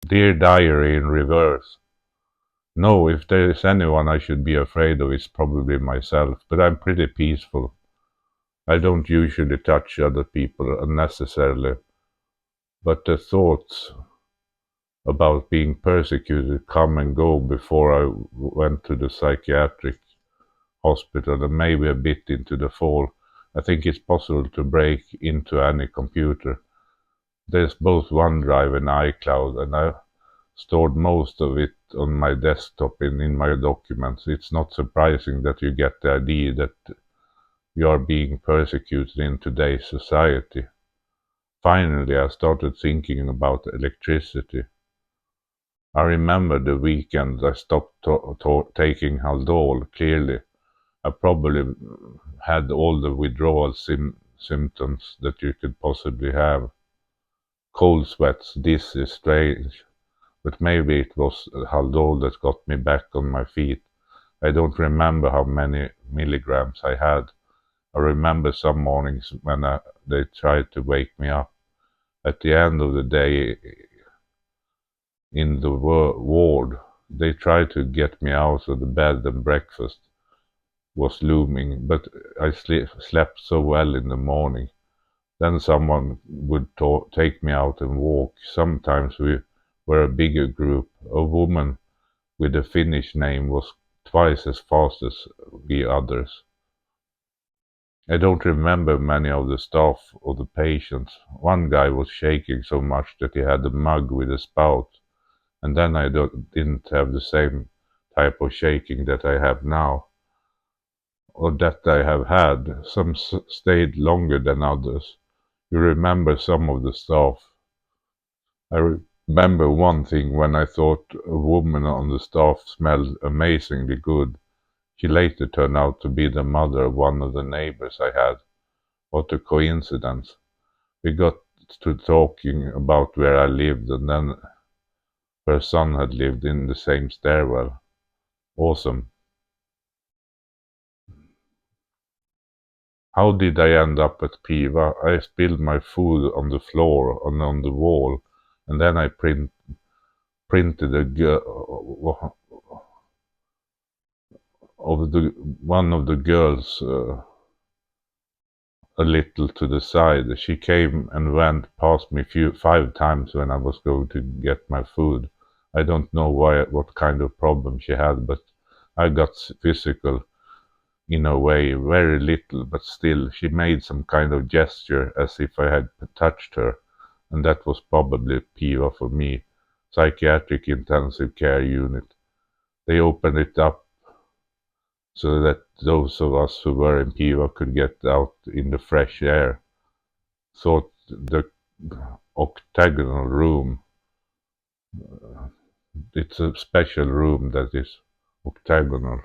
Dear Diary in reverse. No, if there is anyone I should be afraid of, it's probably myself, but I'm pretty peaceful. I don't usually touch other people unnecessarily, but the thoughts about being persecuted come and go before I went to the psychiatric hospital and maybe a bit into the fall. I think it's possible to break into any computer. There's both OneDrive and iCloud, and I stored most of it on my desktop in my documents. It's not surprising that you get the idea that you are being persecuted in today's society. Finally, I started thinking about electricity. I remember the weekends I stopped taking Haldol clearly. I probably had all the withdrawal symptoms that you could possibly have. Cold sweats, dizzy, strange. But maybe it was Haldol that got me back on my feet. I don't remember how many milligrams I had. I remember some mornings when they tried to wake me up. At the end of the day, in the ward, they tried to get me out of the bed and breakfast was looming, but I slept so well in the morning. Then someone would take me out and walk. Sometimes we were a bigger group. A woman with a Finnish name was twice as fast as we others. I don't remember many of the staff or the patients. One guy was shaking so much that he had a mug with a spout, and then I didn't have the same type of shaking that I have now, or that I have had. Some stayed longer than others. You remember some of the staff. I remember one thing when I thought a woman on the staff smelled amazingly good. She later turned out to be the mother of one of the neighbors I had. What a coincidence. We got to talking about where I lived, and then her son had lived in the same stairwell. Awesome. How did I end up at Piva? I spilled my food on the floor and on the wall, and then I printed one of the girls a little to the side. She came and went past me 5 times when I was going to get my food. I don't know what kind of problem she had, but I got physical in a way, very little, but still, she made some kind of gesture as if I had touched her, and that was probably Piva for me. Psychiatric intensive care unit. They opened it up so that those of us who were in Piva could get out in the fresh air. So the octagonal room, it's a special room that is octagonal.